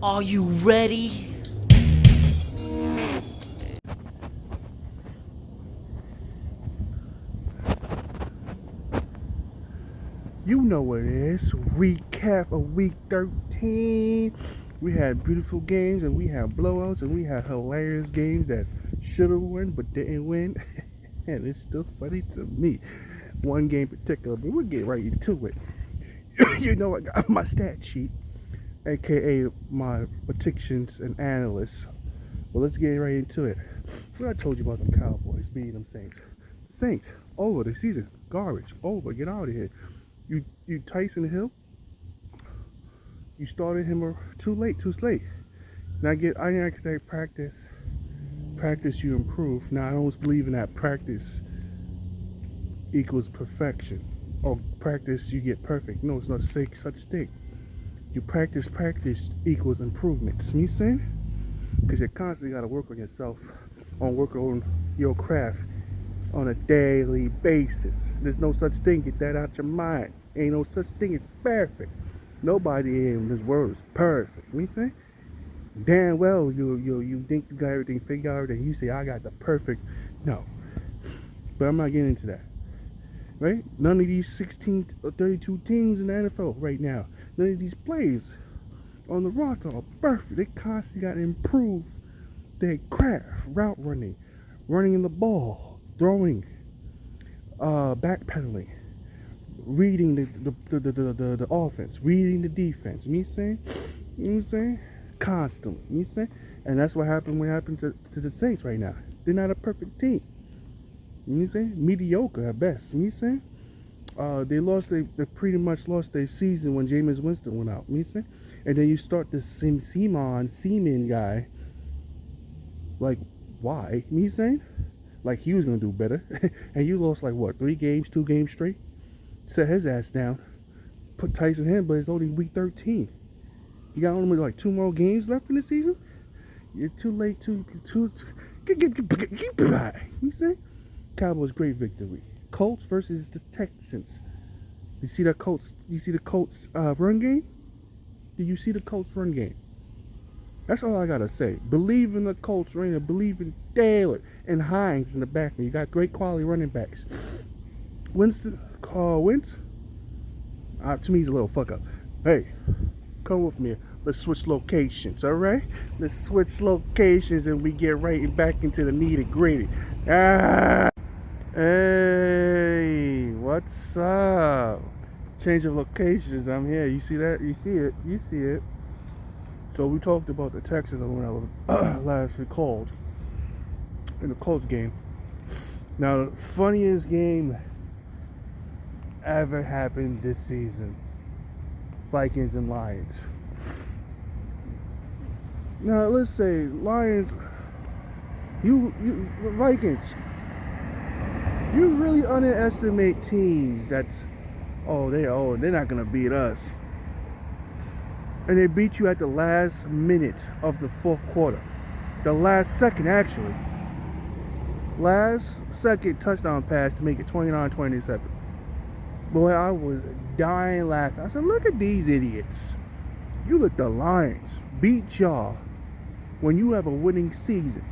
Are you ready? You know what it is. Recap of week 13. We had beautiful games and we had blowouts and we had hilarious games that should have won but didn't win. And it's still funny to me. One game in particular, but we'll get right into it. You know, I got my stat sheet, aka my predictions and analysts. Well, let's get right into it. What I told you about the Cowboys beating them Saints. Saints, over the season. Garbage. Over. Get out of here. You Tyson Hill, you started him too late, too late. Now I didn't say practice you improve. Now I don't believe in that practice equals perfection or practice you get perfect. No, it's not such thing. You practice equals improvements. Me saying? Because you constantly got to work on yourself, work on your craft on a daily basis. There's no such thing. Get that out your mind. Ain't no such thing as perfect. Nobody in this world is perfect. You know what I'm saying? Damn well you think you got everything figured out and you say I got the perfect. No. But I'm not getting into that. Right? None of these 16 or 32 teams in the NFL right now, none of these plays on the roster are perfect. They constantly got to improve their craft, route running in the ball, throwing, backpedaling, reading the offense, reading the defense. Me saying, you know what I'm saying, constantly. Me saying, and that's what happened to the Saints right now. They're not a perfect team. You know what I'm saying, mediocre at best. You know what I'm saying, they pretty much lost their season when Jameis Winston went out. You know what I'm saying, and then you start this Seaman guy. Like, why? Me saying, like he was gonna do better, and you lost like what, 2 games straight. Set his ass down. Put Tyson Hill, but it's only week 13. You got only like 2 more games left in the season. You're too late. Get by. You see, Cowboys great victory. Colts versus the Texans. You see the Colts? You see the Colts run game? Do you see the Colts run game? That's all I gotta say. Believe in the Colts running. Believe in Taylor and Hines in the back. You got great quality running backs. Winston, Wentz, to me he's a little fuck up. Hey, come with me. Let's switch locations, all right? Let's switch locations and we get right back into the nitty gritty. Hey, what's up? Change of locations. I'm here. You see that? You see it? You see it? So we talked about the Texans when I was last recalled in the Colts game. Now, the funniest game ever happened this season: Vikings and Lions. Now, let's say Lions, Vikings, you really underestimate teams that's they're not gonna beat us. And they beat you at the last minute of the fourth quarter. The last second, actually. Last second touchdown pass to make it 29-27. Boy, I was dying laughing. I said, look at these idiots. You let the Lions beat y'all when you have a winning season.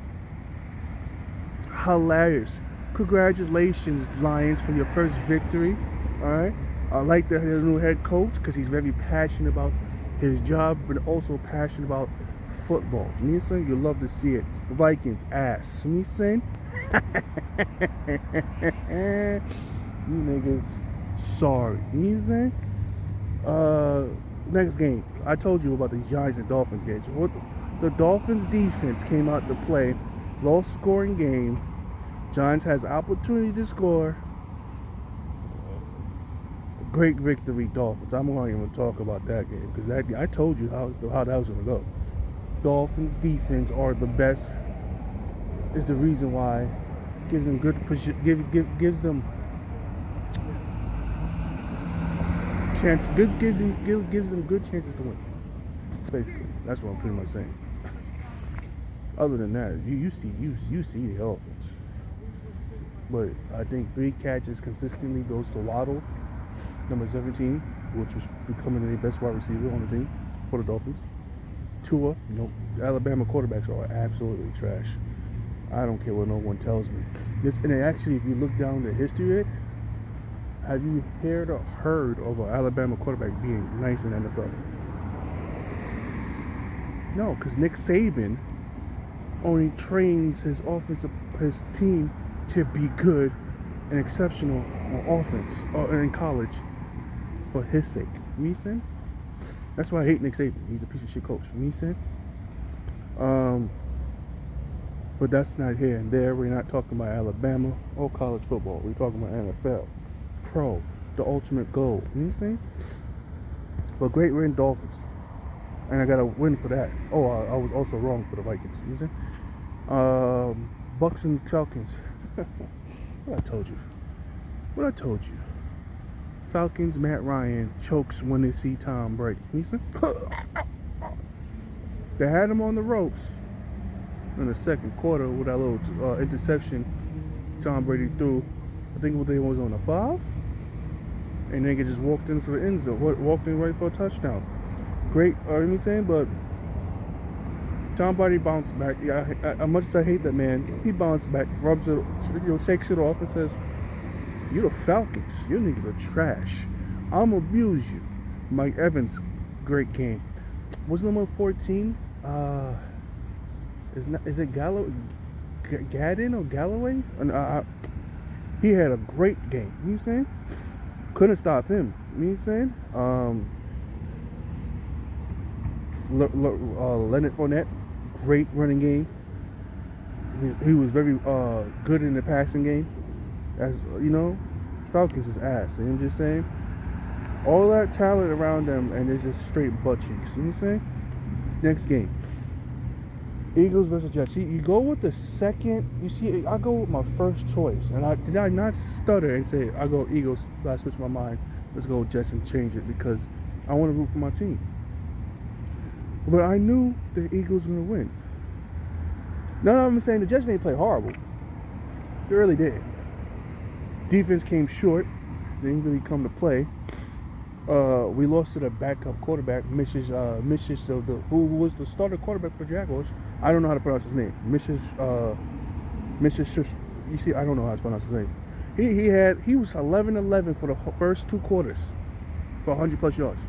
Hilarious. Congratulations, Lions, for your first victory. Alright? I like the new head coach because he's very passionate about his job, but also passionate about football. Me saying, you love to see it. The Vikings ass. Me saying, you niggas sorry. Me saying, next game. I told you about the Giants and Dolphins games. The Dolphins defense came out to play, low scoring game. Giants has opportunity to score. Great victory, Dolphins. I'm not even talk about that game because I told you how that was gonna go. Dolphins defense are the best. Is the reason why gives them good gives them chance. Gives them good chances to win. Basically, that's what I'm pretty much saying. Other than that, you see the offense, but I think 3 catches consistently goes to Waddle, number 17, which was becoming the best wide receiver on the team for the Dolphins. Tua, no. Alabama quarterbacks are absolutely trash. I don't care what no one tells me. And actually, if you look down the history of it, have you heard of an Alabama quarterback being nice in the NFL? No, because Nick Saban only trains his team to be good and exceptional on offense or in college for his sake. You know what I'm saying? That's why I hate Nick Saban. He's a piece of shit coach. You know what I'm saying? But that's not here and there. We're not talking about Alabama or college football. We're talking about NFL. Pro. The ultimate goal. You know what I'm saying? But great win, Dolphins. And I got a win for that. Oh, I was also wrong for the Vikings. You know what I'm saying? Bucks and Falcons. What I told you. Falcons, Matt Ryan chokes when they see Tom Brady. You know what I'm saying? They had him on the ropes in the second quarter with that little interception Tom Brady threw. I think what they was on a 5, and they just walked in for the end zone, walked in right for a touchdown. Great, you know what I'm saying? But Tom Brady bounced back. Yeah, as much as I hate that man, he bounced back, rubs it, shakes it off, and says, "You the Falcons, you niggas are trash. I'm gonna abuse you." Mike Evans, great game. Was number 14? Is it Gadden or Galloway? He had a great game. You know what I'm saying? Couldn't stop him. You know what I'm saying? Leonard Fournette, great running game. He was very good in the passing game. As you know, Falcons is ass. You know what I'm just saying? All that talent around them, and it's just straight butt cheeks. You know what I'm saying? Next game. Eagles versus Jets. See, you go with the second. You see, I go with my first choice, and I not stutter and say I go Eagles. But I switch my mind. Let's go Jets and change it because I want to root for my team. But I knew the Eagles were gonna win. No, I'm saying the Jets didn't play horrible. They really did. Defense came short. They didn't really come to play. We lost to the backup quarterback, who was the starter quarterback for Jaguars. I don't know how to pronounce his name. You see, I don't know how to pronounce his name. He was 11-11 for the first 2 quarters for 100 plus yards.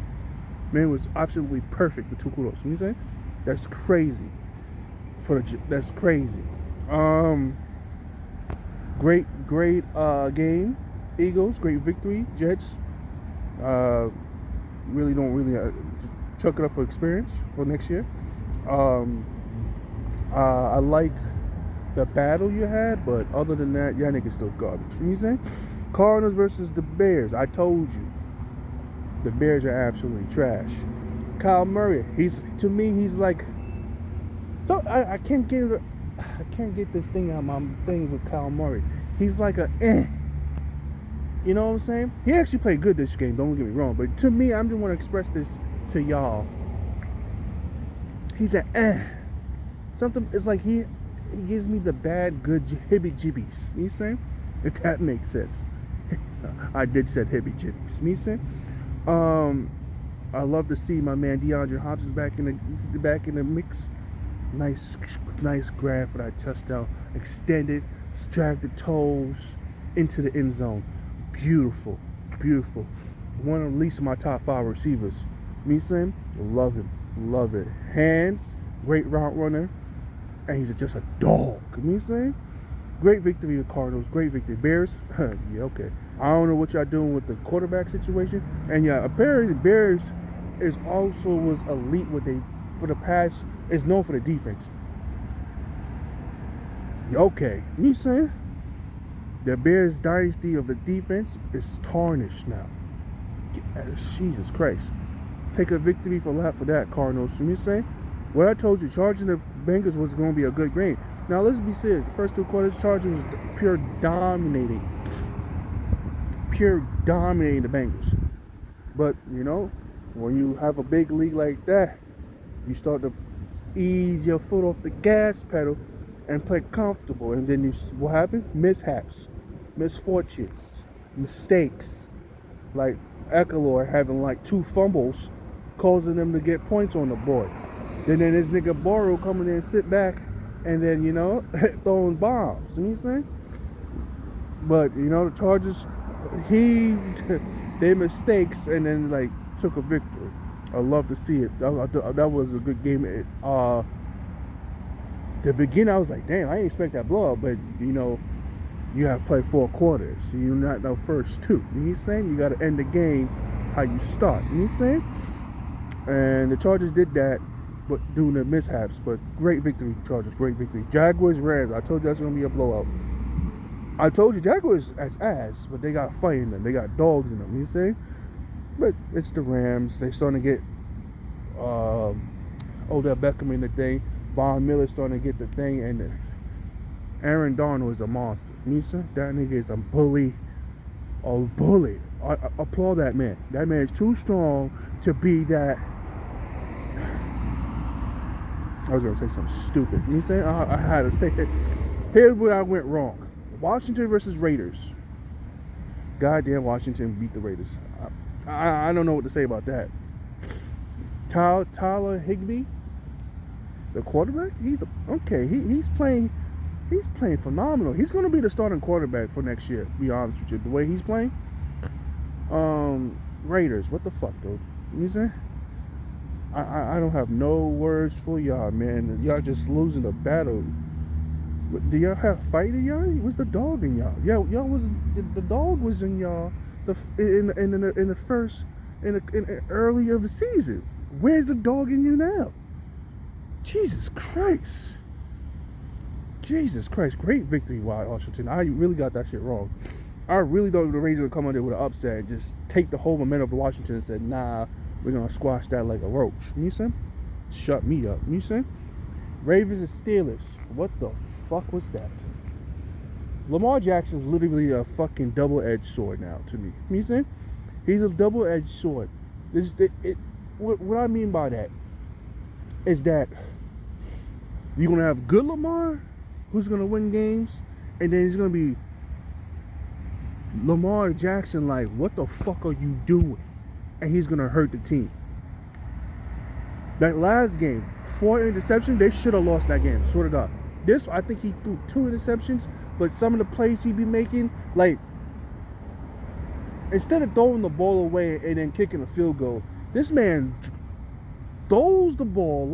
Man was absolutely perfect for 2 quarters. You know what I'm saying? That's crazy. That's crazy. Great game. Eagles, great victory. Jets. Really don't chuck it up for experience for next year. I like the battle you had, but other than that, y'all niggas still garbage. You know what I'm saying? Cardinals versus the Bears. I told you, the Bears are absolutely trash. Kyle Murray, he's like. So I can't get this thing out of my thing with Kyle Murray. He's like a You know what I'm saying? He actually played good this game, don't get me wrong. But to me, I just want to express this to y'all. He's something, it's like he gives me the bad, good hibby-jibbies. You know what I'm saying? If that makes sense. I did said hibby-jibbies. You know what I'm saying? I love to see my man DeAndre Hopkins back in the mix. Nice grab for that touchdown. Extended, dragged the toes into the end zone. Beautiful. One of at least my top 5 receivers. Me saying, love him. Love it. Hands, great route runner, and he's just a dog. Me saying, great victory the Cardinals. Great victory. Bears, yeah, okay. I don't know what y'all doing with the quarterback situation, and yeah, apparently Bears was elite for the pass. Is known for the defense. Okay, me saying. The Bears' dynasty of the defense is tarnished now. Jesus Christ. Take a victory for that, Cardinals. You know what I'm saying? What I told you, charging the Bengals was going to be a good game. Now, let's be serious. The first 2 quarters, Chargers was pure dominating the Bengals. But, you know, when you have a big league like that, you start to ease your foot off the gas pedal and play comfortable. And then what happened? Mishaps. Misfortunes, mistakes, like Eckler having like 2 fumbles, causing them to get points on the board. Then this nigga Burrow coming in, sit back, and then throwing bombs. You know what I'm saying? But the Chargers heaved their mistakes and then like took a victory. I love to see it. That was a good game. The beginning I was like, damn, I didn't expect that blowout, but you have to play 4 quarters. So you're not the first 2. You know what I'm saying? You got to end the game how you start. You know what I'm saying? And the Chargers did that, but doing the mishaps. But great victory, Chargers. Great victory. Jaguars, Rams. I told you that's going to be a blowout. I told you Jaguars as ass, but they got fight in them. They got dogs in them. You know what I'm saying? But it's the Rams. They starting to get Odell Beckham in the thing. Von Miller starting to get the thing, and Aaron Donald is a monster. You know what I'm saying? That nigga is a bully. A bully. I applaud that man. That man is too strong to be that. I was gonna say something stupid. You know what I'm saying? I had to say it. Here's where I went wrong. Washington versus Raiders. Goddamn, Washington beat the Raiders. I don't know what to say about that. Tyler Higbee, the quarterback, he's playing phenomenal. He's gonna be the starting quarterback for next year. To be honest with you, the way he's playing. Raiders, what the fuck, dude? You know what I'm saying? I don't have no words for y'all, man. Y'all just losing the battle. Do y'all have fight in y'all? What's the dog in y'all? Y'all was the dog was in y'all in the first early of the season. Where's the dog in you now? Jesus Christ. Jesus Christ. Great victory by Washington. I really got that shit wrong. I really thought the Raiders would come out there with an upset and just take the whole momentum of Washington and said, nah, we're going to squash that like a roach. You know what I'm saying? Shut me up. You know what I'm saying? Ravens and Steelers. What the fuck was that? Lamar Jackson is literally a fucking double-edged sword now to me. You know what I'm saying? He's a double-edged sword. What I mean by that is that you're going to have good Lamar, who's going to win games, and then he's going to be Lamar Jackson like, what the fuck are you doing? And he's going to hurt the team. That last game, 4 interceptions, they should have lost that game, swear to God. This, I think he threw 2 interceptions, but some of the plays he be making, like, instead of throwing the ball away and then kicking a field goal, this man throws the ball,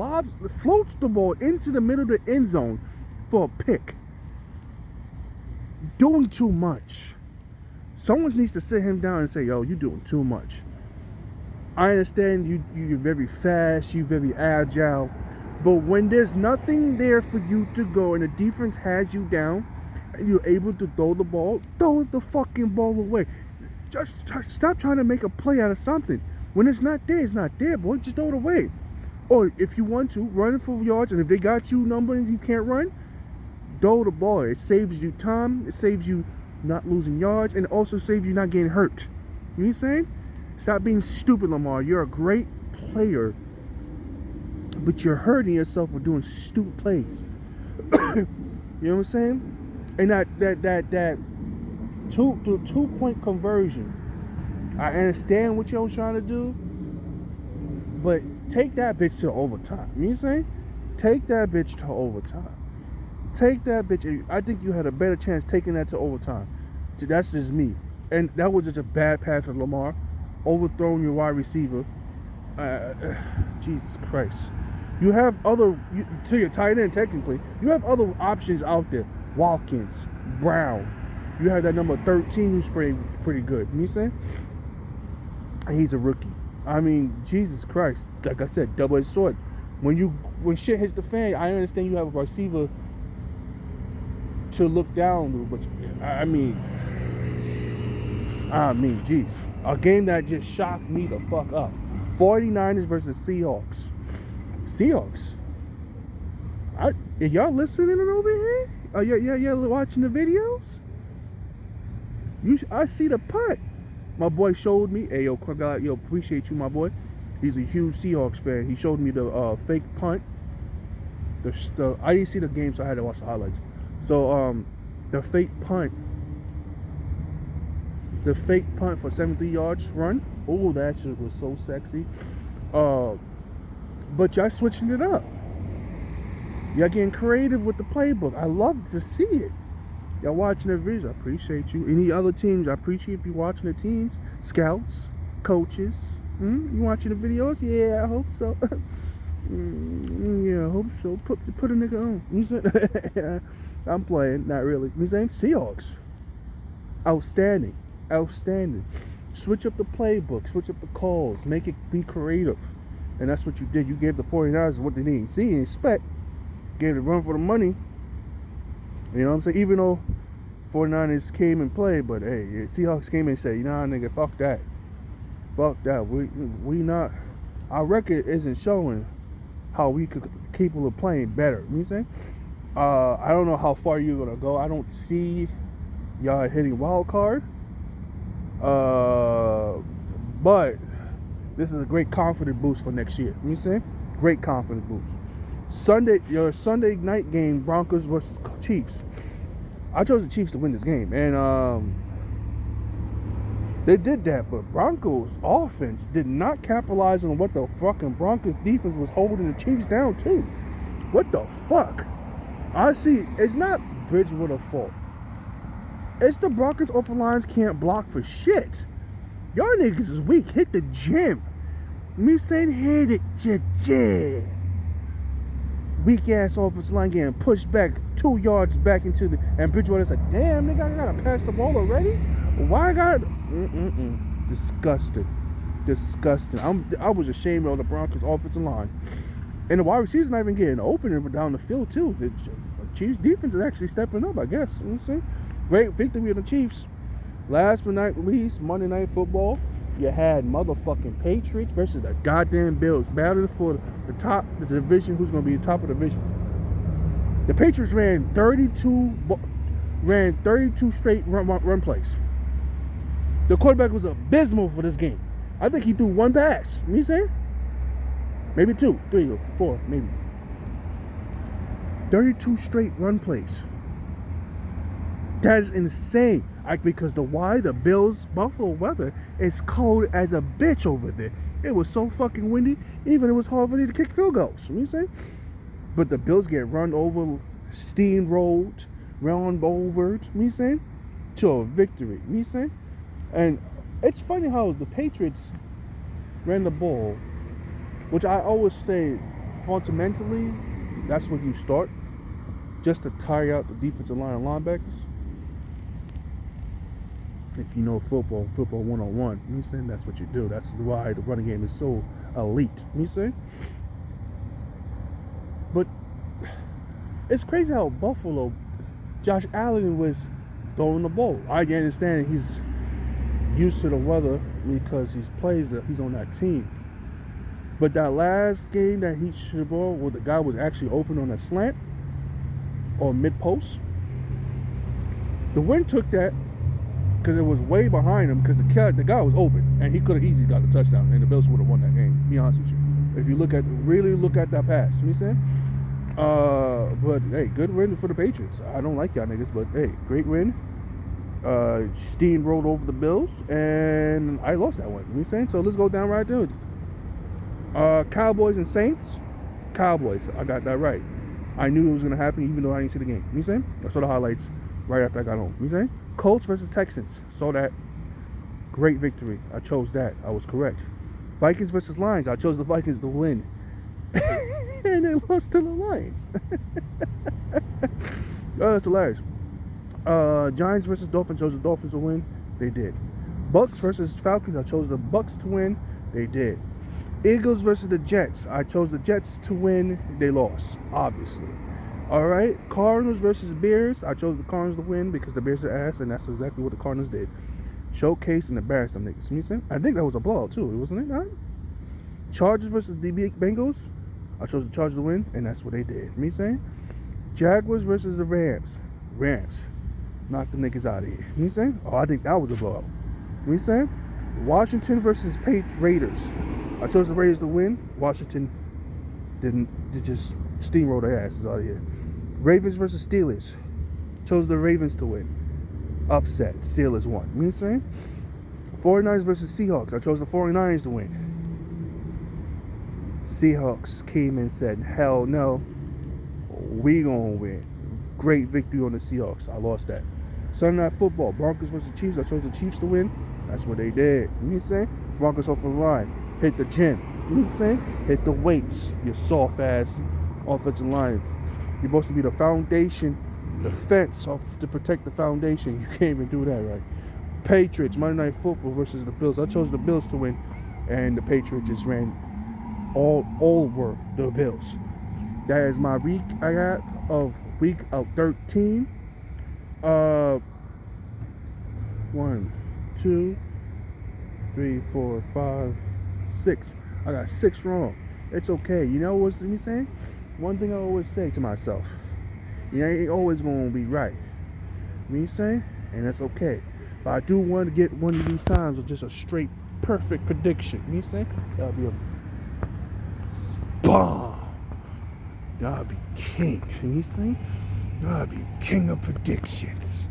floats the ball into the middle of the end zone for a pick. Doing too much. Someone needs to sit him down and say, yo, you're doing too much. I understand you're very fast, you're very agile, but when there's nothing there for you to go and the defense has you down and you're able to throw the ball, throw the fucking ball away. Just stop trying to make a play out of something. When it's not there, boy. Just throw it away. Or if you want to, run for yards, and if they got you number and you can't run, throw the ball. It saves you time, it saves you not losing yards, and it also saves you not getting hurt. You know what I'm saying? Stop being stupid, Lamar. You're a great player, but you're hurting yourself with doing stupid plays. You know what I'm saying? And that two-point conversion. I understand what y'all was trying to do, but take that bitch to overtime. You know what I'm saying? Take that bitch to overtime. Take that bitch. I think you had a better chance taking that to overtime. That's just me. And that was just a bad pass of Lamar. Overthrowing your wide receiver. Jesus Christ. You have to your tight end, technically. You have other options out there. Watkins, Brown. You have that number 13 who's pretty good. You know what I'm saying? And he's a rookie. I mean, Jesus Christ. Like I said, double-edged sword. When shit hits the fan, I understand you have a receiver to look down to, but I mean, jeez. A game that just shocked me the fuck up. 49ers versus Seahawks. Seahawks. Are y'all listening over here? Oh, yeah, watching the videos? I see the punt. My boy showed me. Hey, yo, appreciate you, my boy. He's a huge Seahawks fan. He showed me the fake punt. I didn't see the game, so I had to watch the highlights. So, the fake punt. The fake punt for 73 yards run. Oh, that shit was so sexy. But y'all switching it up. Y'all getting creative with the playbook. I love to see it. Y'all watching the videos, I appreciate you. Any other teams, I appreciate you watching the teams. Scouts, coaches. You watching the videos? Yeah, I hope so. Yeah, I hope so. Put a nigga on. You said I'm playing, not really. You saying Seahawks. Outstanding. Switch up the playbook, switch up the calls, make it be creative. And that's what you did. You gave the 49ers what they didn't see and expect. Gave it a run for the money. You know what I'm saying? Even though 49ers came and played, but hey, Seahawks came and said, nah, nigga, fuck that. Fuck that. We not, our record isn't showing how we could capable of playing better. You know what I'm saying? I don't know how far you're gonna go. I don't see y'all hitting wild card. But this is a great confidence boost for next year. You know what I'm saying? Great confidence boost. Your Sunday night game, Broncos versus Chiefs. I chose the Chiefs to win this game, and they did that, but Broncos offense did not capitalize on what the fucking Broncos defense was holding the Chiefs down to. What the fuck? I see. It's not Bridgewater's fault. It's the Broncos offensive lines can't block for shit. Y'all niggas is weak. Hit the gym. Me saying hit it, gym. Weak ass offensive line getting pushed back 2 yards back into the, and Bridgewater said, damn nigga, I gotta pass the ball already? Why I gotta disgusting. I was ashamed of the Broncos offensive line. And the wide receivers not even getting opener down the field too. The Chiefs defense is actually stepping up, I guess. You know what I'm saying? Great victory of the Chiefs. Last but not least, Monday Night Football. You had motherfucking Patriots versus the goddamn Bills battling for the top of the division. Who's going to be the top of the division? The Patriots ran 32 straight run plays. The quarterback was abysmal for this game. I think he threw one pass. You know what I'm saying? Maybe 2, 3, or 4, maybe. 32 straight run plays. That is insane. Because the Bills Buffalo weather is cold as a bitch over there. It was so fucking windy, even it was hard for them to kick field goals. You know what I'm saying? But the Bills get run over, steamrolled, run over, you know what I'm saying? To a victory. You know what I'm saying? And it's funny how the Patriots ran the ball, which I always say fundamentally, that's what you start, just to tire out the defensive line and linebackers. If you know football 101, you know what I'm saying? That's what you do. That's why the running game is so elite. You know what I'm saying? But it's crazy how Buffalo, Josh Allen was throwing the ball. I understand he's used to the weather because he's on that team. But that last game that he should have ball where the guy was actually open on a slant or mid-post, the wind took that because it was way behind him because the guy was open and he could have easily got the touchdown and the Bills would have won that game, to be honest with you. If you really look at that pass, you know what I'm saying? But hey, good win for the Patriots. I don't like y'all niggas, but hey, great win. Steamrolled over the Bills and I lost that one, you know what I'm saying? So let's go down right there. Cowboys and Saints. Cowboys, I got that right. I knew it was going to happen even though I didn't see the game, you know what I'm saying? I saw the highlights right after I got home, you know what I'm saying? Colts versus Texans. Saw that. Great victory. I chose that. I was correct. Vikings versus Lions. I chose the Vikings to win. And they lost to the Lions. Oh, that's hilarious. Giants versus Dolphins. Chose the Dolphins to win. They did. Bucks versus Falcons. I chose the Bucks to win. They did. Eagles versus the Jets. I chose the Jets to win. They lost, obviously. Alright, Cardinals versus Bears. I chose the Cardinals to win because the Bears are ass, and that's exactly what the Cardinals did. Showcase and embarrass them niggas. You know what I'm saying? I think that was a blowout too, wasn't it? Not? Chargers versus the Bengals. I chose the Chargers to win, and that's what they did. You know what I'm saying? Jaguars versus the Rams. Knock the niggas out of here. You know what I'm saying? Oh, I think that was a blowout. You know what I'm saying? Washington versus Raiders. I chose the Raiders to win. Washington didn't. They just steamroll their asses out of here. Ravens versus Steelers. Chose the Ravens to win. Upset. Steelers won. You know what I'm saying? 49ers versus Seahawks. I chose the 49ers to win. Seahawks came and said, hell no, we gonna win. Great victory on the Seahawks. I lost that. Sunday Night Football, Broncos versus Chiefs. I chose the Chiefs to win. That's what they did. You know what I'm saying? Broncos off the line. Hit the gym. You know what I'm saying? Hit the weights. You soft ass offensive line. You're supposed to be the foundation, the fence to protect the foundation. You can't even do that right. Patriots, Monday Night Football versus the Bills. I chose the Bills to win, and the Patriots just ran all over the Bills. That is my recap of week of 13. 1, 2, 3, 4, 5, 6. I got 6 wrong. It's okay. You know what's me saying? One thing I always say to myself, you ain't always gonna be right. You know what I'm saying? And that's okay. But I do want to get one of these times with just a straight perfect prediction. You know what I'm saying? That'll be a bomb. That'll be king. You know what I'm saying? That'll be king of predictions.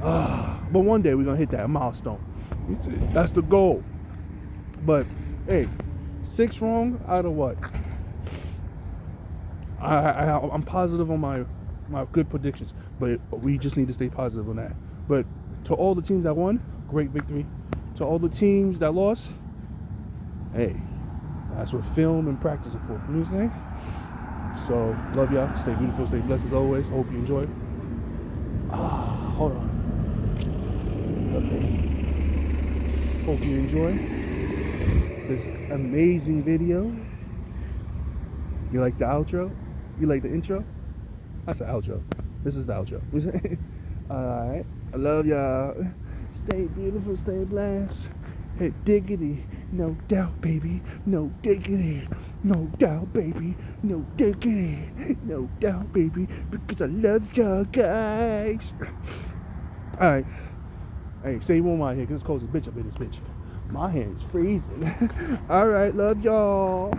But one day we're gonna hit that milestone. That's the goal. But hey, 6 wrong out of what? I'm positive on my good predictions, but we just need to stay positive on that. But to all the teams that won, great victory. To all the teams that lost, hey, that's what film and practice are for. You know what I'm saying? So, love y'all. Stay beautiful, stay blessed as always. Hope you enjoy. Hold on. Okay. Hope you enjoy this amazing video. You like the outro? You like the intro? That's the outro. This is the outro. Alright. I love y'all. Stay beautiful, stay blessed. Hey, diggity. No doubt, baby. No diggity. No doubt, baby. No diggity. No doubt, baby. Because I love y'all guys. Alright. Hey, stay warm out here because it's cold as a bitch up in this bitch. My hand's freezing. Alright, love y'all.